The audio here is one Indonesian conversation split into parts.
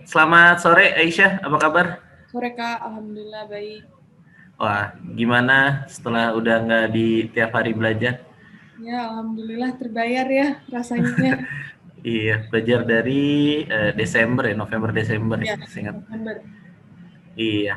Selamat sore Aisyah, apa kabar? Sore Kak, Alhamdulillah baik. Wah, gimana setelah udah nggak di tiap hari belajar? Ya, Alhamdulillah terbayar ya rasanya. Iya, belajar dari Desember ya, November Desember ya, Ya, seingat. November. Iya.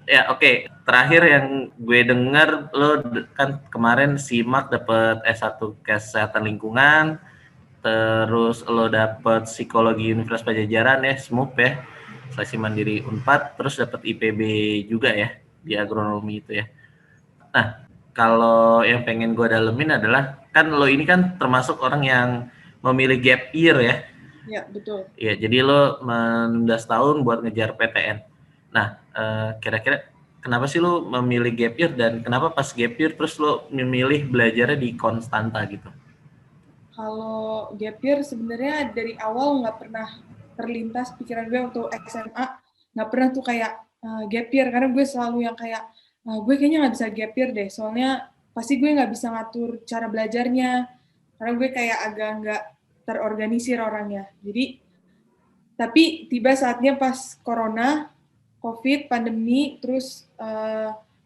Ya, oke. Terakhir yang gue denger lo kan kemarin simak dapet S1 Kesehatan Lingkungan, terus lo dapet Psikologi Universitas Pajajaran ya, SMUP ya, Seleksi Mandiri Unpad, terus dapet IPB juga ya di agronomi itu ya. Nah, kalau yang pengen gue dalemin adalah kan lo ini kan termasuk orang yang memilih gap year ya. Ya, betul. Ya, jadi lo menunda setahun buat ngejar PTN. Nah, kira-kira kenapa sih lo memilih gap year dan kenapa pas gap year terus lo memilih belajarnya di Konstanta gitu? Kalau gap year sebenarnya dari awal nggak pernah terlintas pikiran gue waktu SMA, nggak pernah tuh kayak gap year, karena gue selalu yang kayak, gue kayaknya nggak bisa gap year deh, soalnya pasti gue nggak bisa ngatur cara belajarnya, karena gue kayak agak nggak terorganisir orangnya. Jadi tapi tiba saatnya pas corona, covid, pandemi, terus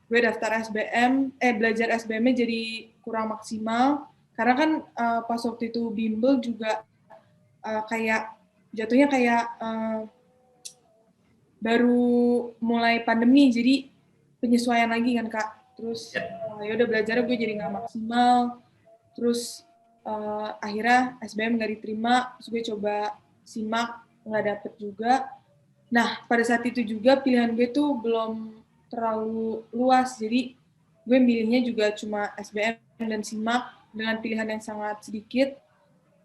gue daftar SBM, belajar SBM-nya jadi kurang maksimal karena kan pas waktu itu bimbel juga kayak jatuhnya kayak baru mulai pandemi, jadi penyesuaian lagi kan Kak. Terus Ya. ya udah belajarnya gue jadi nggak maksimal. Terus akhirnya SBM nggak diterima, terus gue coba simak nggak dapet juga. Nah, pada saat itu juga pilihan gue tuh belum terlalu luas, jadi gue milihnya juga cuma SBM dan SIMAK dengan pilihan yang sangat sedikit.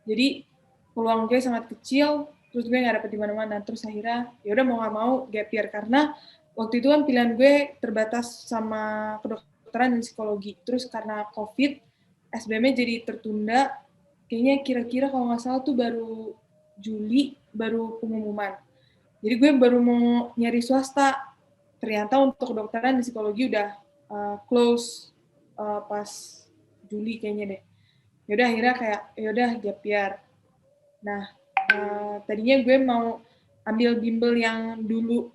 Jadi peluang gue sangat kecil, terus gue nggak dapet di mana-mana. Terus akhirnya ya udah mau nggak mau gap year karena waktu itu kan pilihan gue terbatas sama kedokteran dan psikologi. Terus karena COVID, SBM-nya jadi tertunda. Kayaknya kira-kira kalau nggak salah tuh baru Juli baru pengumuman. Jadi gue baru mau nyari swasta. Ternyata untuk kedokteran dan psikologi udah close pas Juli kayaknya deh. Yaudah akhirnya kayak yaudah gap year. Nah, tadinya gue mau ambil bimbel yang dulu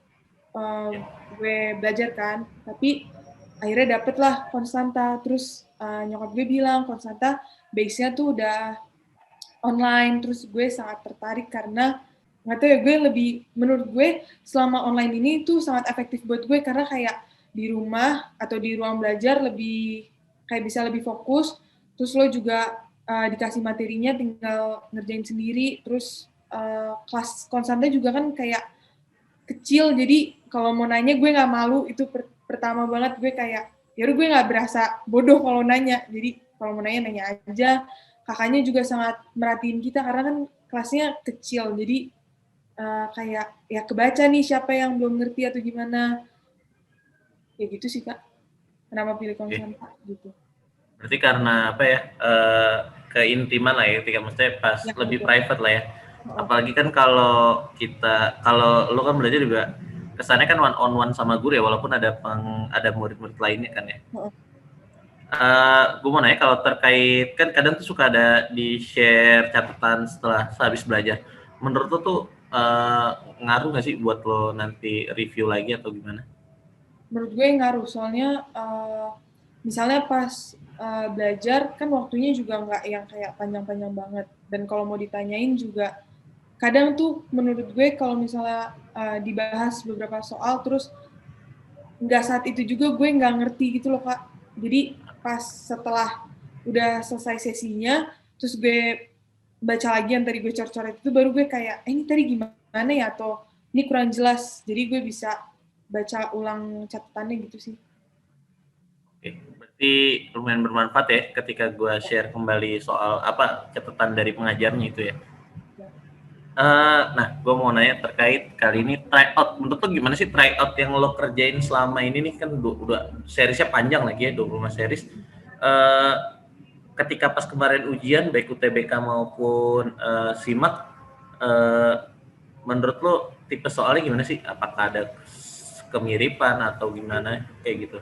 gue belajar kan, tapi akhirnya dapet lah Konstanta. Terus nyokap gue bilang Konstanta base-nya tuh udah online, terus gue sangat tertarik karena nggak tahu ya, gue lebih, menurut gue selama online ini tuh sangat efektif buat gue karena kayak di rumah atau di ruang belajar lebih kayak bisa lebih fokus, terus lo juga dikasih materinya tinggal ngerjain sendiri, terus kelas konstanta juga kan kayak kecil, jadi kalau mau nanya gue nggak malu, itu pertama banget gue kayak ya gue nggak berasa bodoh kalau nanya, jadi kalau mau nanya nanya aja. Kakaknya juga sangat merhatiin kita karena kan kelasnya kecil, jadi kayak ya kebaca nih siapa yang belum ngerti atau gimana, ya gitu sih Kak, kenapa pilih Oke. konsen gitu. Berarti karena apa ya? Keintiman lah ya, ketika maksudnya pas Ya lebih betul. private lah ya. Oh, Apalagi kan kalau lo kan belajar juga kesannya kan one on one sama guru ya, walaupun ada murid-murid lainnya kan ya. oh. Gue mau nanya kalau terkait kan kadang tuh suka ada di share catatan setelah habis belajar. Menurut lo tuh ngaruh nggak sih buat lo nanti review lagi atau gimana? Menurut gue ngaruh, soalnya misalnya pas belajar kan waktunya juga nggak yang kayak panjang-panjang banget, dan kalau mau ditanyain juga kadang tuh menurut gue kalau misalnya dibahas beberapa soal terus nggak saat itu juga gue nggak ngerti gitu loh Kak. Jadi pas setelah udah selesai sesinya, terus gue baca lagi yang tadi gue coret-coret itu, baru gue kayak, ini tadi gimana ya, atau ini kurang jelas. Jadi gue bisa baca ulang catatannya gitu sih. Oke, berarti lumayan bermanfaat ya ketika gue share kembali soal apa catatan dari pengajarnya itu ya. Ya. Nah, gue mau nanya terkait kali ini tryout. Menurut lo gimana sih tryout yang lo kerjain selama ini nih, kan udah seriesnya panjang lagi ya, 25 series. Uh, Ketika pas kemarin ujian baik UTBK maupun SIMAK, menurut lo tipe soalnya gimana sih? Apakah ada kemiripan atau gimana kayak gitu?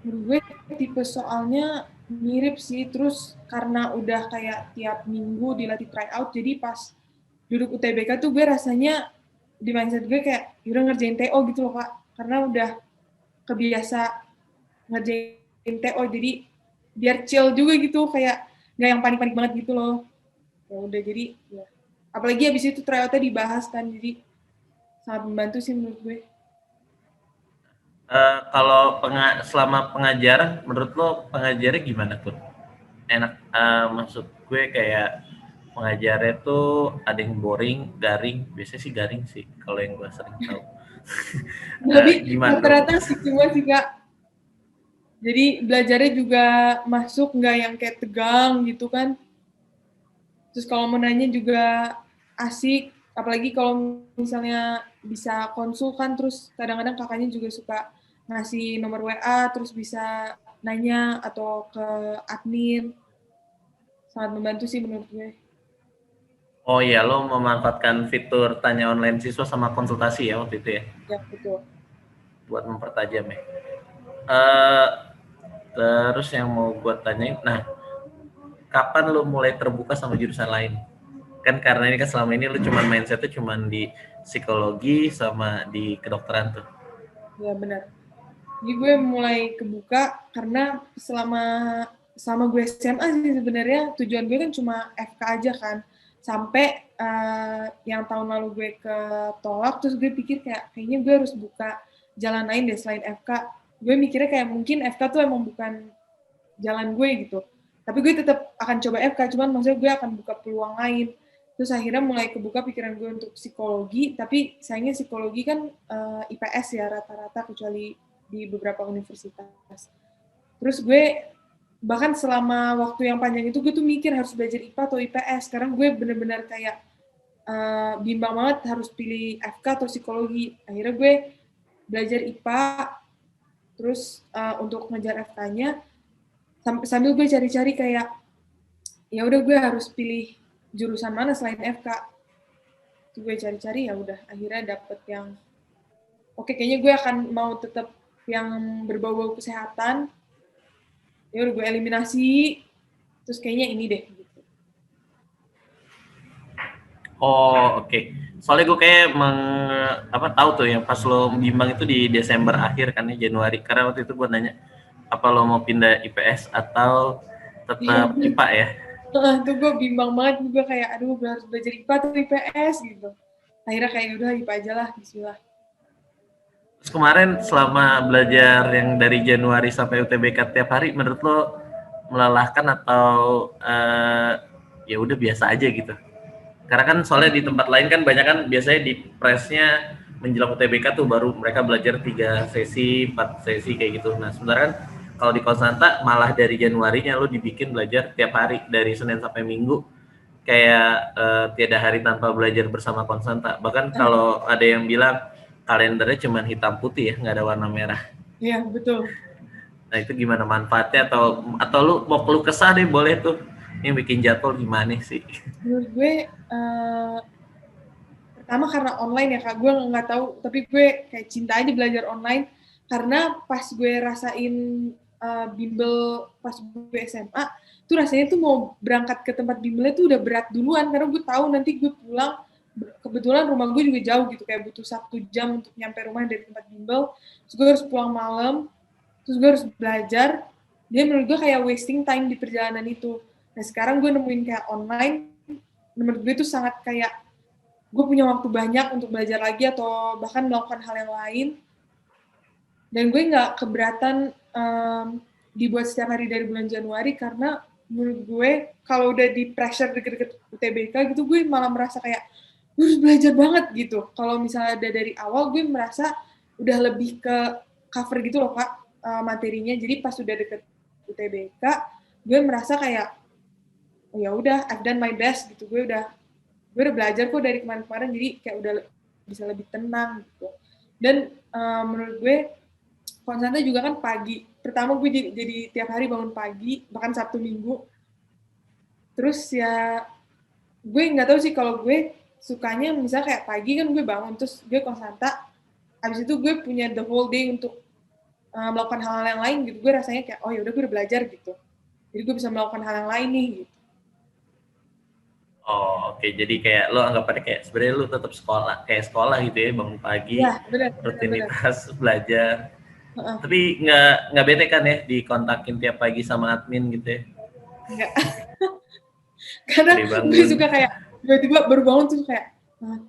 Menurut gue tipe soalnya mirip sih, terus karena udah kayak tiap minggu dilatih tryout, jadi pas duduk UTBK tuh gue rasanya di mindset gue kayak udah ngerjain TO gitu loh Kak, karena udah kebiasa ngerjain TO, jadi biar chill juga gitu, kayak nggak yang panik-panik banget gitu loh. Ya udah jadi ya. Apalagi habis itu tryoutnya dibahas kan, jadi sangat membantu sih menurut gue. Kalau selama pengajaran, menurut lo pengajarnya gimana tuh? Enak, maksud gue kayak pengajarnya tuh ada yang boring, garing, biasanya sih garing sih kalau yang gue sering tahu. Tapi Gimana tuh? rata-rata sih semua sih Kak. Jadi belajarnya juga masuk, nggak yang kayak tegang gitu kan. Terus kalau mau nanya juga asik, apalagi kalau misalnya bisa konsul kan, terus kadang-kadang kakaknya juga suka ngasih nomor WA, terus bisa nanya atau ke admin. Sangat membantu sih menurut gue. Oh iya, lo memanfaatkan fitur tanya online siswa sama konsultasi ya waktu itu ya, Ya, betul. buat mempertajam ya. Eh, Terus yang mau gue tanyain, nah kapan lo mulai terbuka sama jurusan lain? Kan karena ini kan selama ini lo cuma mindsetnya cuma di psikologi sama di kedokteran tuh. Ya, benar. Jadi gue mulai kebuka karena selama gue SMA sih sebenarnya tujuan gue kan cuma FK aja kan. Sampai yang tahun lalu gue ketolak, terus gue pikir kayaknya gue harus buka jalan lain deh selain FK. Gue mikirnya kayak mungkin FK tuh emang bukan jalan gue gitu. Tapi gue tetap akan coba FK, cuman maksudnya gue akan buka peluang lain. Terus akhirnya mulai kebuka pikiran gue untuk psikologi, tapi sayangnya psikologi kan IPS ya rata-rata, kecuali di beberapa universitas. Terus gue bahkan selama waktu yang panjang itu gue tuh mikir harus belajar IPA atau IPS. Sekarang gue bener-bener kayak bimbang banget harus pilih FK atau psikologi. Akhirnya gue belajar IPA, terus untuk ngejar FK-nya, sambil gue cari-cari kayak ya udah gue harus pilih jurusan mana selain FK. Terus gue cari-cari, ya udah akhirnya dapet yang oke, kayaknya gue akan mau tetap yang berbau-bau kesehatan. Ya udah gue eliminasi, terus kayaknya ini deh gitu. Oh oke. Soalnya gue kayak tahu tuh yang pas lo bimbang itu di Desember akhir kan ya, Januari. Karena waktu itu gue nanya apa lo mau pindah IPS atau Iya, tetap IPA ya. tuh gue bimbang banget juga, kayak aduh gue harus belajar IPA atau IPS gitu. Akhirnya kayak udah IPA aja lah, bismillah. Terus kemarin selama belajar yang dari Januari sampai UTBK tiap hari, menurut lo melelahkan atau ya udah biasa aja gitu? Karena kan soalnya di tempat lain kan banyak kan biasanya di presnya menjelang UTBK tuh baru mereka belajar 3 sesi, 4 sesi kayak gitu. Nah sebenarnya kan kalau di Konstanta malah dari Januarinya lo dibikin belajar tiap hari dari Senin sampai Minggu, kayak tiada hari tanpa belajar bersama Konstanta. Bahkan kalau ada yang bilang kalendernya cuma hitam putih ya, nggak ada warna merah. Iya, betul. Nah itu gimana manfaatnya, atau lu mau keluh kesah deh boleh tuh. Ini bikin jadwal gimana sih? Menurut gue pertama karena online ya Kak, gue nggak tahu, tapi gue kayak cinta aja belajar online, karena pas gue rasain bimbel pas gue SMA, tuh rasanya tuh mau berangkat ke tempat bimbelnya tuh udah berat duluan, karena gue tahu nanti gue pulang, kebetulan rumah gue juga jauh gitu, kayak butuh 1 jam untuk nyampe rumah dari tempat bimbel, terus gue harus pulang malam, terus gue harus belajar, dia menurut gue kayak wasting time di perjalanan itu. Nah sekarang gue nemuin kayak online, menurut gue itu sangat kayak gue punya waktu banyak untuk belajar lagi atau bahkan melakukan hal yang lain, dan gue nggak keberatan dibuat setiap hari dari bulan Januari, karena menurut gue kalau udah di pressure deket-deket UTBK gitu, gue malah merasa kayak gue harus belajar banget gitu. Kalau misalnya ada dari awal, gue merasa udah lebih ke cover gitu loh Kak, materinya. Jadi pas udah deket UTBK, gue merasa kayak oh ya udah, I've done my best gitu. Gue udah belajar kok dari kemarin-kemarin, jadi kayak udah bisa lebih tenang gitu. Dan menurut gue konstanta juga kan pagi. Pertama gue jadi tiap hari bangun pagi, bahkan Sabtu Minggu. Terus ya gue nggak tahu sih, kalau gue sukanya misalnya kayak pagi kan gue bangun, terus gue konstanta, habis itu gue punya the whole day untuk melakukan hal-hal yang lain gitu. Gue rasanya kayak oh ya udah gue udah belajar gitu. Jadi gue bisa melakukan hal yang lain nih gitu. Oh, oke. Jadi kayak lo anggapannya kayak sebenarnya lo tetap sekolah, kayak sekolah gitu ya, bangun pagi, Ya, benar, benar, benar. rutinitas belajar. Heeh, Tapi nggak bete kan ya dikontakin tiap pagi sama admin gitu ya? enggak. Karena Udah gue bangun. suka kayak tiba-tiba baru bangun tuh kayak,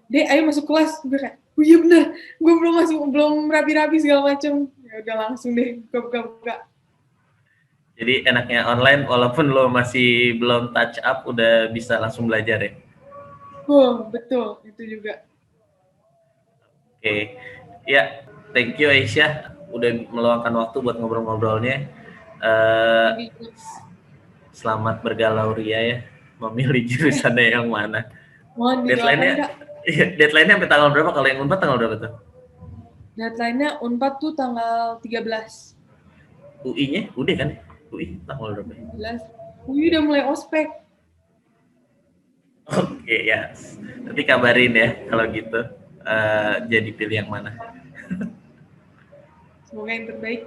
Dek, ayo masuk kelas. Gue kayak, oh iya bener, gue belum masuk, belum rapi-rapi segala macem. Ya udah langsung deh, buka-buka. Jadi enaknya online walaupun lo masih belum touch up udah bisa langsung belajar ya. Oh, betul, itu juga. Oke. Ya, thank you Aisyah udah meluangkan waktu buat ngobrol-ngobrolnya. Eh, Thank you juga. selamat bergalau Ria ya, memilih jurusannya yang mana. Mohon didoakan, Deadline-nya Kak. deadline-nya sampai tanggal berapa? Kalau yang Unpad tanggal berapa tuh? Deadline-nya Unpad tuh tanggal 13. UI-nya udah kan? UI tanggal berapa? 13. Wih, udah mulai ospek. Oke ya, nanti kabarin ya kalau gitu. Jadi pilih yang mana? Semoga yang terbaik.